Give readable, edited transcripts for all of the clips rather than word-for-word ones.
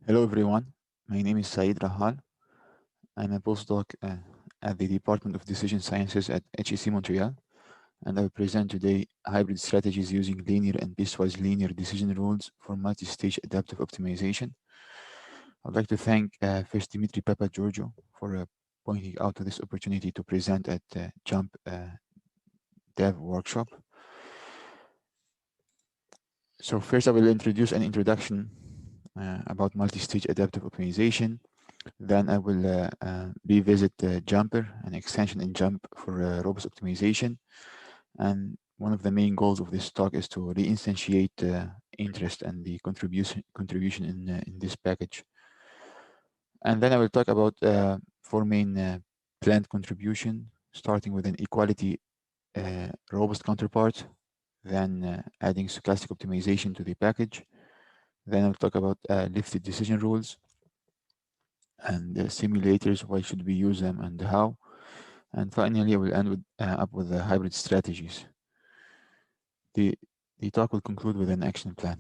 Hello everyone, my name is Saeed Rahal. I'm a postdoc at the Department of Decision Sciences at HEC Montreal, and I will present today hybrid strategies using linear and piecewise linear decision rules for multi-stage adaptive optimization. I'd like to thank first Dimitri Papageorgiou for pointing out to this opportunity to present at JUMP Dev Workshop. So first I will introduce an introduction about multi-stage adaptive optimization. Then I will revisit Jumper, an extension in Jump for robust optimization. And one of the main goals of this talk is to reinstantiate interest and the contribution in this package. And then I will talk about four main planned contribution, starting with an equality robust counterpart, then adding stochastic optimization to the package. Then I'll talk about lifted decision rules and simulators, why should we use them and how. And finally, I will end up with the hybrid strategies. The, the talk will conclude with an action plan.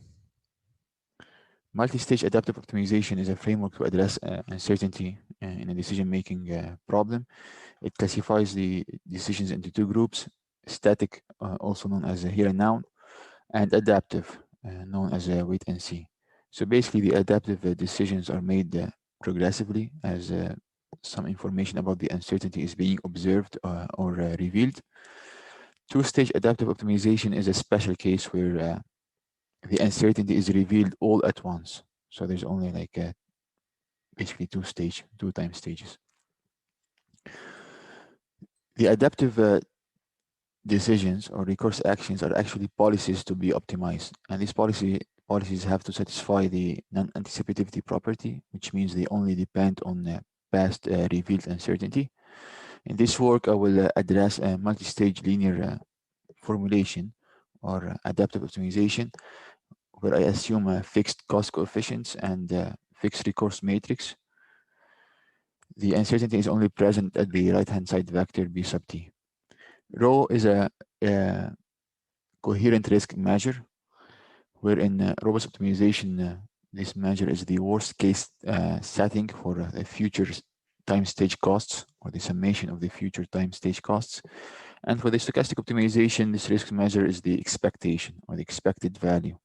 Multi-stage adaptive optimization is a framework to address uncertainty in a decision-making problem. It classifies the decisions into two groups: static, also known as a here and now, and adaptive, known as a wait and see. So basically, the adaptive decisions are made progressively as some information about the uncertainty is being observed or revealed. Two-stage adaptive optimization is a special case where the uncertainty is revealed all at once. So there's only like basically two time stages. The adaptive decisions or recourse actions are actually policies to be optimized, and these policies have to satisfy the non-anticipativity property, which means they only depend on past revealed uncertainty. In this work, I will address a multi-stage linear formulation or adaptive optimization, where I assume fixed cost coefficients and fixed recourse matrix. The uncertainty is only present at the right-hand side vector B sub t. Rho is a coherent risk measure, where in robust optimization, this measure is the worst case setting for the future time stage costs, or the summation of the future time stage costs. And for the stochastic optimization, this risk measure is the expectation, or the expected value.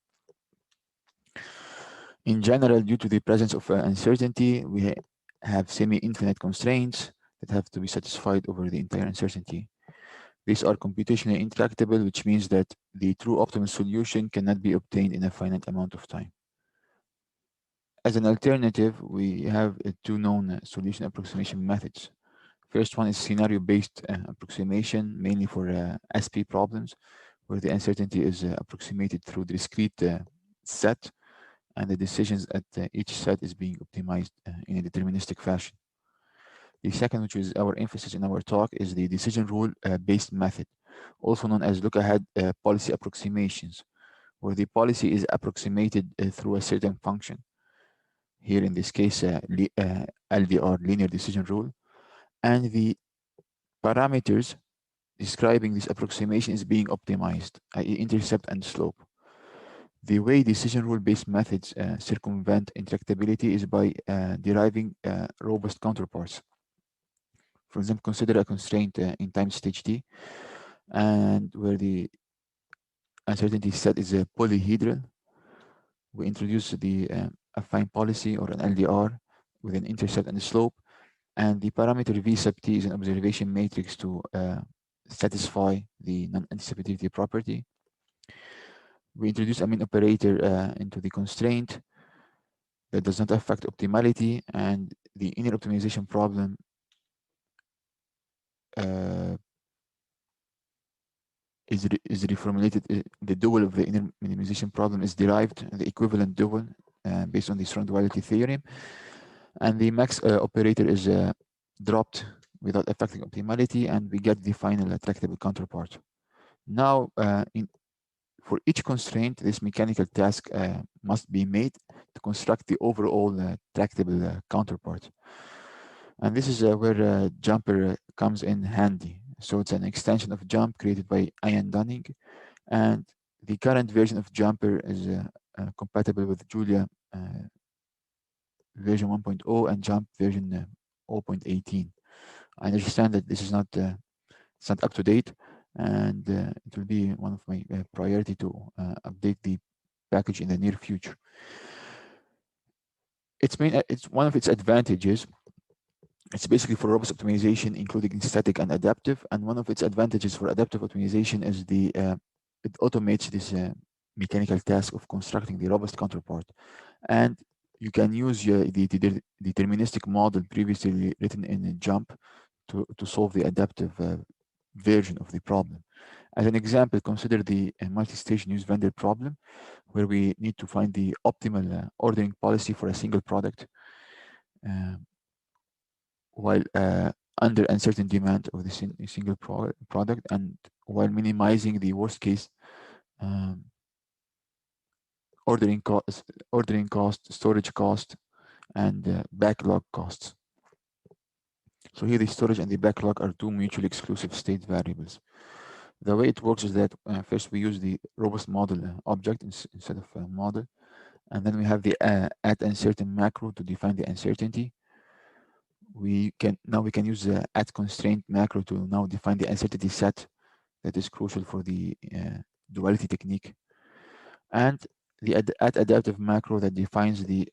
In general, due to the presence of uncertainty, we have semi-infinite constraints that have to be satisfied over the entire uncertainty. These are computationally intractable, which means that the true optimal solution cannot be obtained in a finite amount of time. As an alternative, we have two known solution approximation methods. First one is scenario-based approximation, mainly for SP problems, where the uncertainty is approximated through the discrete set, and the decisions at each set is being optimized in a deterministic fashion. The second, which is our emphasis in our talk, is the decision rule-based method, also known as look-ahead policy approximations, where the policy is approximated through a certain function. Here in this case, LDR, linear decision rule, and the parameters describing this approximation is being optimized, i.e. intercept and slope. The way decision rule-based methods circumvent intractability is by deriving robust counterparts. For example, consider a constraint in time stage t, and where the uncertainty set is a polyhedral. We introduce the affine policy, or an LDR, with an intercept and a slope, and the parameter v sub t is an observation matrix to satisfy the non-anticipativity property. We introduce a mean operator into the constraint that does not affect optimality, and the inner optimization problem is reformulated. The dual of the inner minimization problem is derived, the equivalent dual, based on the strong duality theorem, and the max operator is dropped without affecting optimality, and we get the final tractable counterpart. Now, for each constraint, this mechanical task must be made to construct the overall tractable counterpart. And this is where Jumper comes in handy. So it's an extension of Jump created by Ian Dunning, and the current version of Jumper is compatible with Julia version 1.0 and jump version 0.18. I understand that this is not it's not up to date, and it will be one of my priority to update the package in the near future. It's one of its advantages. It's basically for robust optimization, including static and adaptive. And one of its advantages for adaptive optimization is it automates this mechanical task of constructing the robust counterpart. And you can use the deterministic model previously written in JUMP to solve the adaptive version of the problem. As an example, consider the multi-stage news vendor problem, where we need to find the optimal ordering policy for a single product. While under uncertain demand of the single product, and while minimizing the worst case um, ordering cost, storage cost, and backlog costs. So here the storage and the backlog are two mutually exclusive state variables. The way it works is that first we use the robust model object instead of model, and then we have the at uncertain macro to define the uncertainty. We can use the at constraint macro to now define the uncertainty set that is crucial for the duality technique, and the at adaptive macro that defines the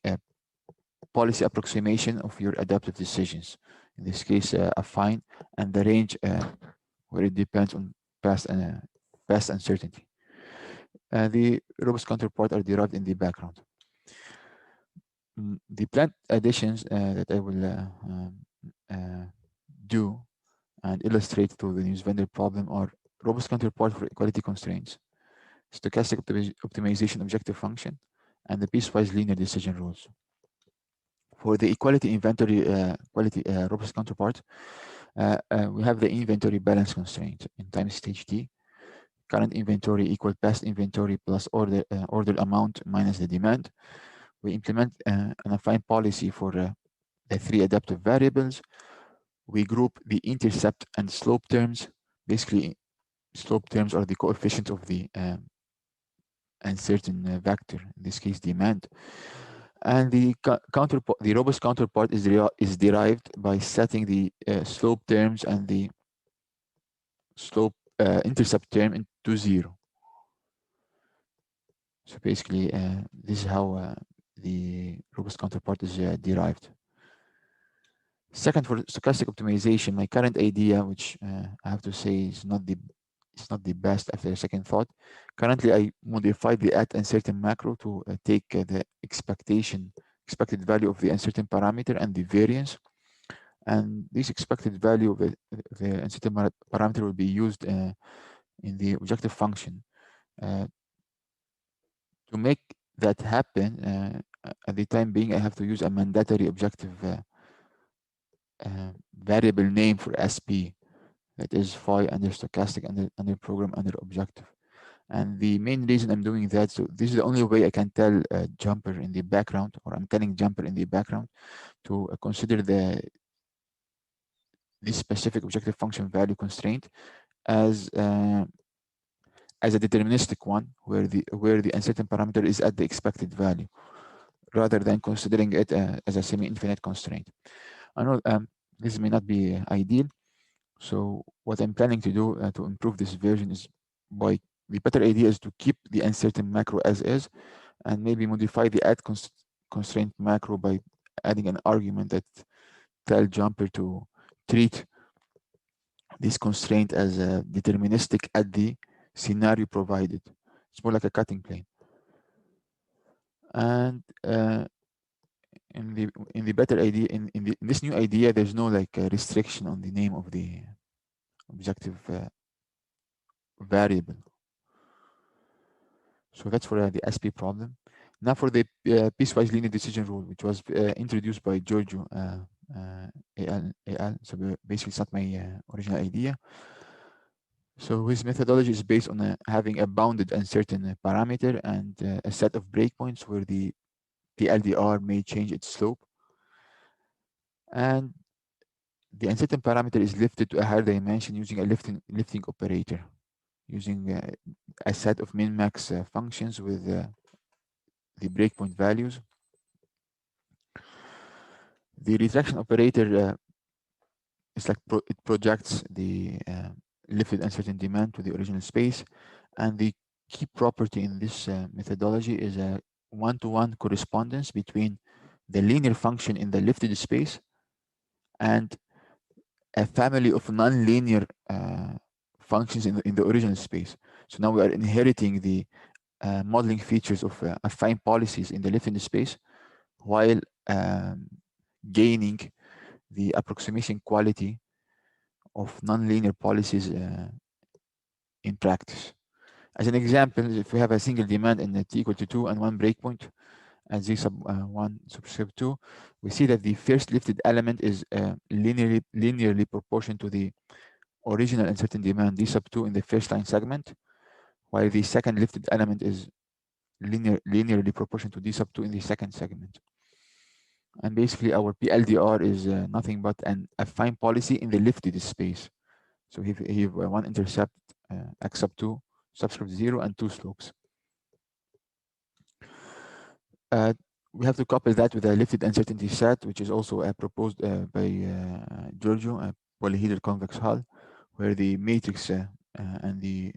policy approximation of your adaptive decisions. In this case, affine, and the range where it depends on past uncertainty. The robust counterpart are derived in the background. The planned additions that I will do and illustrate through the news vendor problem are robust counterpart for equality constraints, stochastic optimization objective function, and the piecewise linear decision rules. For the equality inventory robust counterpart, we have the inventory balance constraint in time stage t. Current inventory equal past inventory plus order amount minus the demand. We implement an affine policy for the three adaptive variables. We group the intercept and slope terms. Basically, slope terms are the coefficient of the uncertain vector, in this case demand. And the robust counterpart is derived by setting the slope terms and the slope intercept term into 0. So basically, this is how the robust counterpart is derived. Second, for stochastic optimization, my current idea, which I have to say is not the best after a second thought. Currently, I modified the at uncertain macro to take the expected value of the uncertain parameter and the variance. And this expected value of the uncertain parameter will be used in the objective function. To make that happen, at the time being, I have to use a mandatory objective variable name for SP, that is phi under stochastic under program under objective. And the main reason I'm doing that, so this is the only way I can tell jumper in the background, or I'm telling jumper in the background to consider this specific objective function value constraint as a deterministic one, where the uncertain parameter is at the expected value, rather than considering it as a semi-infinite constraint. I know this may not be ideal, so what I'm planning to do to improve this version is the better idea is to keep the uncertain macro as is, and maybe modify the add constraint macro by adding an argument that tell jumper to treat this constraint as deterministic at the scenario provided. It's more like a cutting plane. And in the better idea, in this new idea, there's no like restriction on the name of the objective variable. So that's for the SP problem. Now for the piecewise linear decision rule, which was introduced by Giorgio al. So basically, it's not my original idea. So his methodology is based on having a bounded uncertain parameter and a set of breakpoints where the LDR may change its slope. And the uncertain parameter is lifted to a higher dimension using a lifting operator, using a set of min-max functions with the breakpoint values. The retraction operator is like it projects the lifted uncertain demand to the original space, and the key property in this methodology is a one-to-one correspondence between the linear function in the lifted space and a family of non-linear functions in the original space. So now we are inheriting the modeling features of affine policies in the lifted space while gaining the approximation quality of nonlinear policies in practice. As an example, if we have a single demand in t equal to 2 and one breakpoint and z sub 1 subscript 2, we see that the first lifted element is linearly proportional to the original uncertain demand d sub 2 in the first line segment, while the second lifted element is linearly proportional to d sub 2 in the second segment. And basically our PLDR is nothing but an affine policy in the lifted space. So if you have one intercept x sub 2, subscript 0, and two slopes. We have to couple that with a lifted uncertainty set, which is also proposed by Giorgio, a polyhedral convex hull, where the matrix and the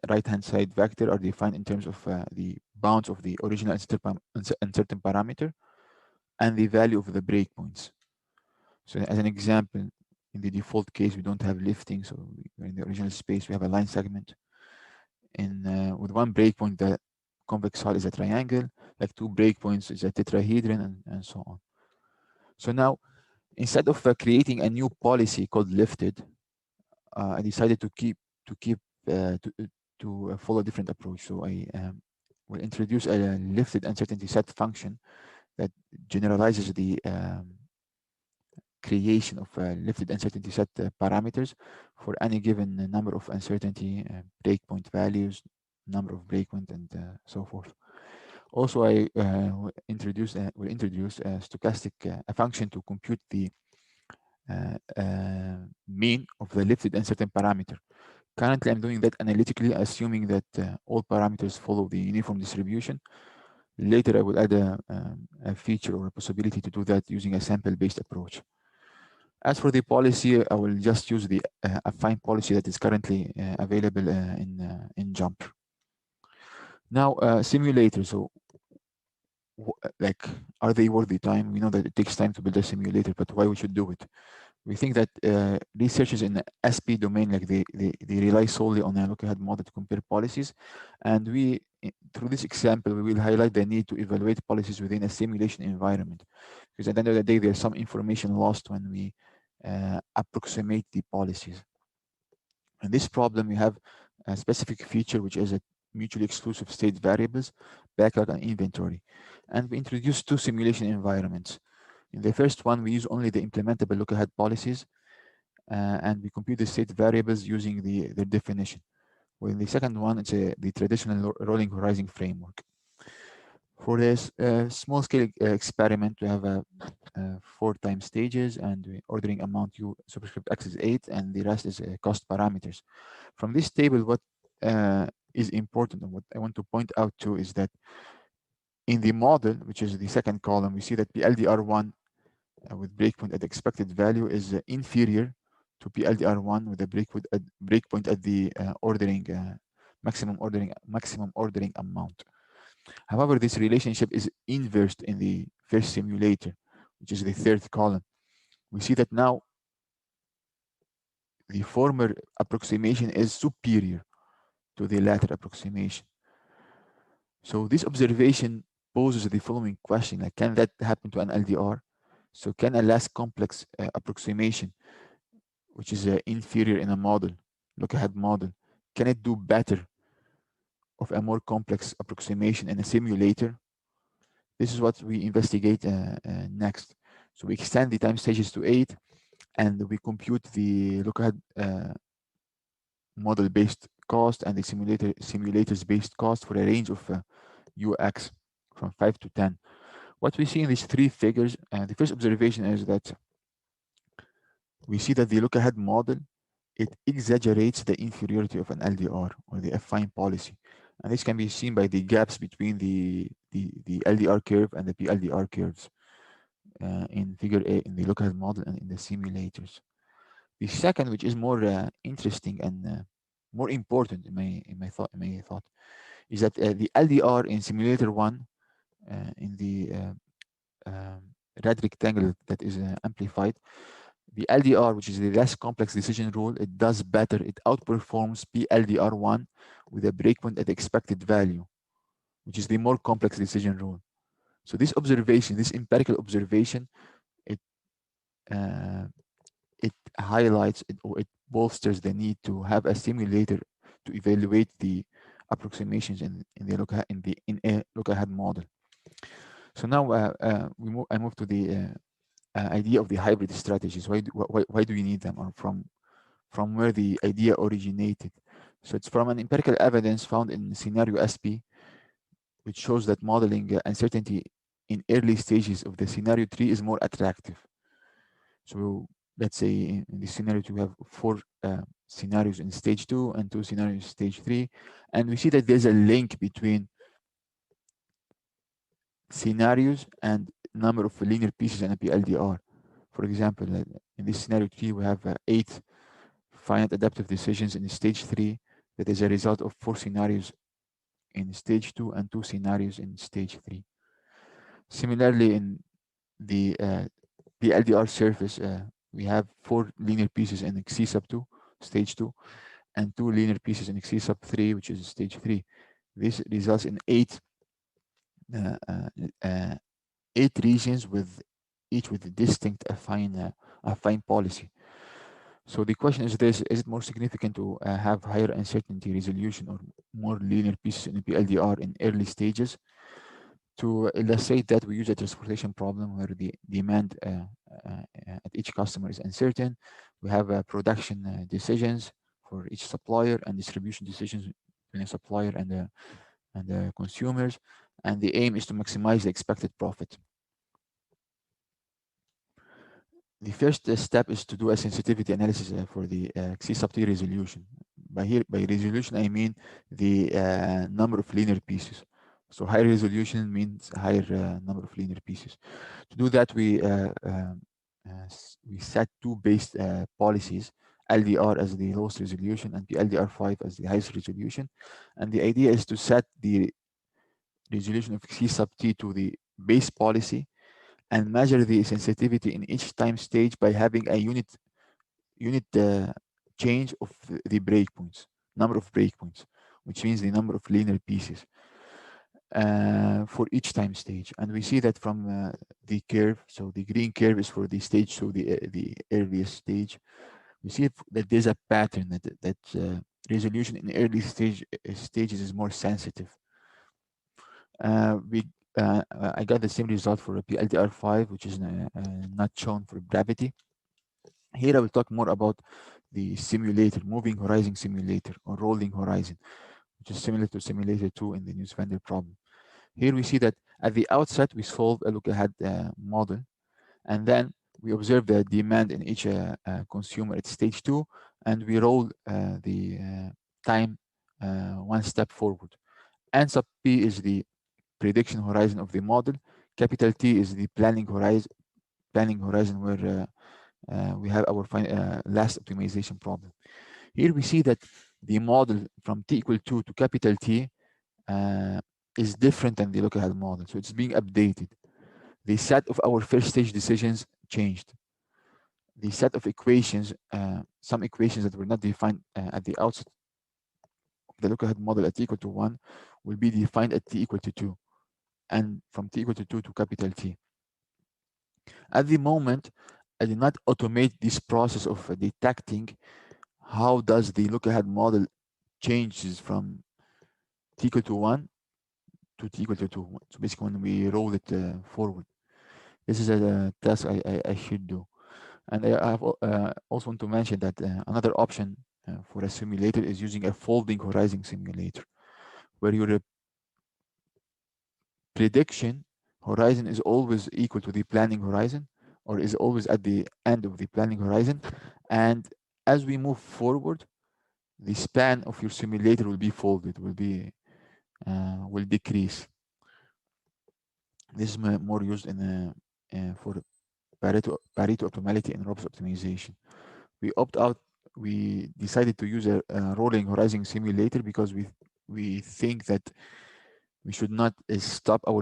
right-hand side vector are defined in terms of the bounds of the original uncertain parameter and the value of the breakpoints. So as an example, in the default case, we don't have lifting, so in the original space, we have a line segment. With one breakpoint, the convex hull is a triangle, like two breakpoints is a tetrahedron, and so on. So now, instead of creating a new policy called lifted, I decided to follow a different approach. So I will introduce a lifted uncertainty set function that generalizes the creation of a lifted uncertainty set parameters for any given number of uncertainty breakpoint values, number of breakpoint, and so forth. Also, I will introduce a stochastic a function to compute the mean of the lifted uncertain parameter. Currently, I'm doing that analytically, assuming that all parameters follow the uniform distribution. Later, I will add a feature or a possibility to do that using a sample-based approach. As for the policy, I will just use the affine policy that is currently available in Jumper. Now, simulators. So, like, are they worth the time? We know that it takes time to build a simulator, but why we should do it? We think that researchers in the SP domain, like they rely solely on a look-ahead model to compare policies, and we, through this example, we will highlight the need to evaluate policies within a simulation environment, because at the end of the day, there's some information lost when we approximate the policies. In this problem, we have a specific feature, which is a mutually exclusive state variables, backlog, and inventory. And we introduce two simulation environments. In the first one, we use only the implementable look-ahead policies, and we compute the state variables using their definition. Well, in the second one, it's the traditional rolling horizon framework. For this small-scale experiment, we have 4 time stages, and the ordering amount U superscript x is 8, and the rest is cost parameters. From this table, what is important and what I want to point out to is that in the model, which is the second column, we see that PLDR1 with breakpoint at the expected value is inferior to PLDR1 with a breakpoint at the maximum ordering amount. However, this relationship is inversed in the first simulator, which is the third column. We see that now the former approximation is superior to the latter approximation. So this observation poses the following question, like, can that happen to an LDR? So can a less complex approximation, which is inferior in a model, look-ahead model, can it do better of a more complex approximation in a simulator? This is what we investigate next. So we extend the time stages to 8, and we compute the look-ahead model-based cost and the simulators-based cost for a range of UX from 5 to 10. What we see in these three figures, the first observation is that we see that the look-ahead model, it exaggerates the inferiority of an LDR or the affine policy. And this can be seen by the gaps between the LDR curve and the PLDR curves. in figure A in the local model and in the simulators. The second, which is more interesting and more important in my thought, is that the LDR in simulator one in the red rectangle that is amplified, the LDR, which is the less complex decision rule, it does better. It outperforms PLDR1 with a breakpoint at the expected value, which is the more complex decision rule. So this observation, this empirical observation, it uh, it highlights it, or it bolsters the need to have a simulator to evaluate the approximations in a look-ahead model. So now I move to the idea of the hybrid strategies. Why do we need them, or from where the idea originated? So it's from an empirical evidence found in scenario SP, which shows that modeling uncertainty in early stages of the scenario tree is more attractive. So let's say in this scenario we have four scenarios in stage 2 and 2 scenarios in stage 3, and we see that there's a link between scenarios and number of linear pieces in a PLDR. For example, in this scenario 3 we have 8 finite adaptive decisions in stage 3 that is a result of 4 scenarios in stage 2 and 2 scenarios in stage 3. Similarly, in the LDR surface, we have 4 linear pieces in X sub 2, stage 2, and 2 linear pieces in X sub 3, which is stage 3. This results in 8 regions with each with a distinct affine policy. So the question is this: is it more significant to have higher uncertainty resolution or more linear pieces in PLDR in early stages? To illustrate that, we use a transportation problem where the demand at each customer is uncertain. We have production decisions for each supplier and distribution decisions between a supplier and the consumers, and the aim is to maximize the expected profit. The first step is to do a sensitivity analysis for the X sub t resolution. By resolution, I mean the number of linear pieces. So higher resolution means higher number of linear pieces. To do that, we set two base policies: LDR as the lowest resolution and PLDR5 as the highest resolution. And the idea is to set the resolution of X sub t to the base policy and measure the sensitivity in each time stage by having a unit change of the breakpoints, number of breakpoints, which means the number of linear pieces for each time stage. And we see that from the curve. So the green curve is for the stage, so the earliest stage. We see that there's a pattern that resolution in early stages is more sensitive. I got the same result for PLDR5, which is not shown for gravity. Here I will talk more about the simulator, moving horizon simulator or rolling horizon, which is similar to simulator 2 in the Nussbaum problem. Here we see that at the outset we solve a look-ahead model, and then we observe the demand in each consumer at stage 2, and we roll the time one step forward. N sub p is the prediction horizon of the model. Capital T is the planning horizon where we have our last optimization problem. Here we see that the model from t equal 2 to capital T is different than the look-ahead model. So it's being updated. The set of our first stage decisions changed. The set of equations, some equations that were not defined at the outset of the look-ahead model at t equal to 1 will be defined at t equal to 2, and from t equal to 2 to capital T. At the moment, I did not automate this process of detecting how does the look-ahead model changes from t equal to 1 to t equal to 2. So basically when we roll it forward. This is a task I should do. And I have, also want to mention that another option for a simulator is using a folding horizon simulator, where your prediction horizon is always equal to the planning horizon, or is always at the end of the planning horizon. And as we move forward, the span of your simulator will be folded, will decrease. This is more used in for Pareto optimality and robust optimization. We decided to use a rolling horizon simulator because we think that we should not stop our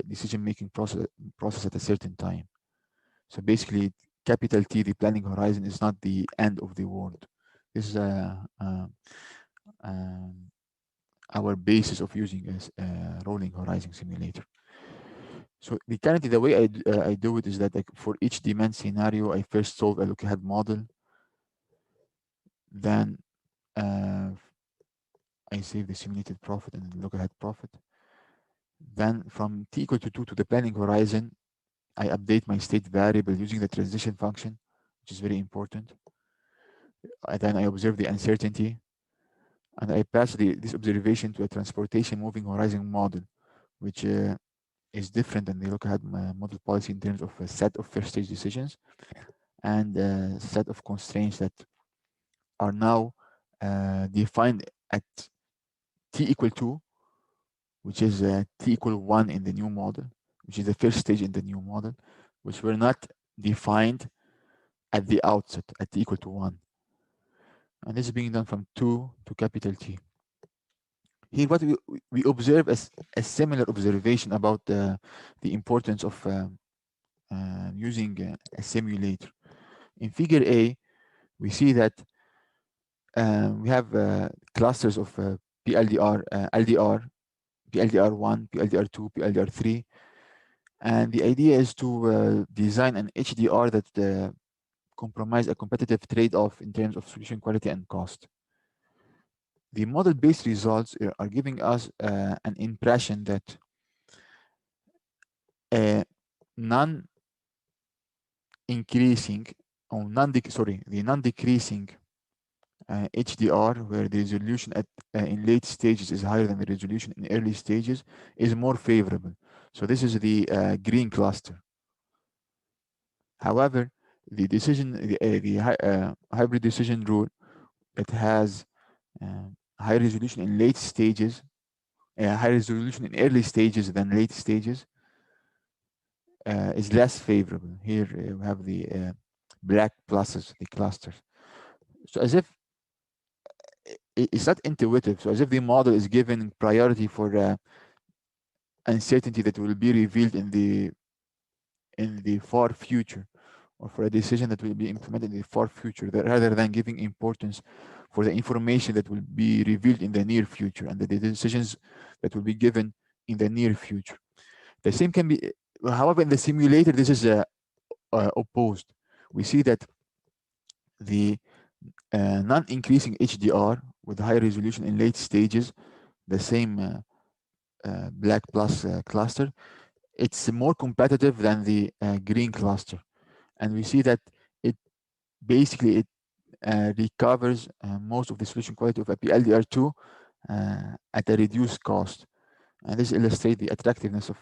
decision-making process at a certain time. So basically, capital T, the planning horizon, is not the end of the world. This is um, our basis of using a rolling horizon simulator. So currently the way I do it is that, like, for each demand scenario, I first solve a look-ahead model, then I save the simulated profit and look-ahead profit. Then from t equal to 2 to the planning horizon, I update my state variable using the transition function, which is very important. And then I observe the uncertainty, and I pass this observation to a transportation moving horizon model, which is different than the look-ahead model policy in terms of a set of first stage decisions and a set of constraints that are now defined at t equal 2, which is t equal 1 in the new model, which is the first stage in the new model, which were not defined at the outset at t equal to 1. And this is being done from 2 to capital T. Here, what we observe as a similar observation about the importance of using a simulator. In figure A, we see that we have clusters of PLDR, LDR, PLDR1, PLDR2, PLDR3. And the idea is to design an HDR that compromise a competitive trade-off in terms of solution quality and cost. The model-based results are giving us an impression that non-increasing or non-decreasing HDR, where the resolution in late stages is higher than the resolution in early stages, is more favorable. So this is the green cluster. However, the hybrid decision rule that has high resolution in late stages, high resolution in early stages than late stages, is less favorable. Here we have the black pluses, the clusters. So as if it's not intuitive. So as if the model is given priority for uncertainty that will be revealed in the far future, or for a decision that will be implemented in the far future, rather than giving importance for the information that will be revealed in the near future and the decisions that will be given in the near future. The same can be, however, in the simulator, this is opposed. We see that the non-increasing HDR with high resolution in late stages, the same black plus cluster, it's more competitive than the green cluster. And we see that it basically recovers most of the solution quality of a PLDR2 at a reduced cost. And this illustrates the attractiveness of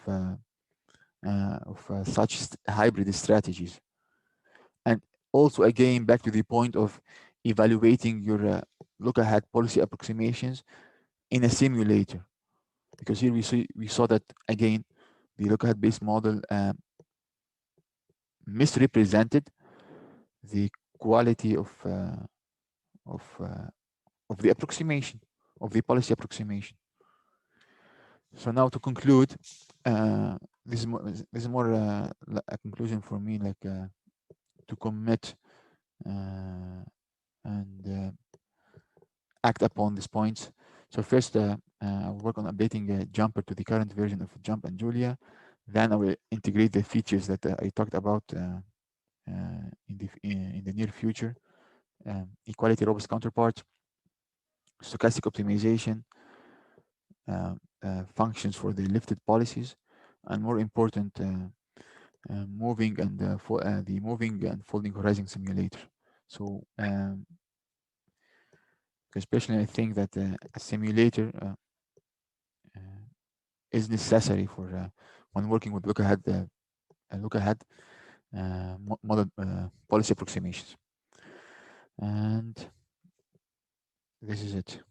such hybrid strategies. And also, again, back to the point of evaluating your look-ahead policy approximations in a simulator, because here we saw that, again, the look-ahead based model misrepresented the quality of the approximation, of the policy approximation. So now, to conclude, this is more a conclusion for me, like to commit and act upon these points. So first, I'll work on updating Jumper to the current version of Jump and Julia. Then I will integrate the features that I talked about in the near future. Equality robust counterpart, stochastic optimization, functions for the lifted policies, and more important, moving and the moving and folding horizon simulator. So because personally I think that a simulator is necessary for when working with look-ahead model policy approximations. And this is it.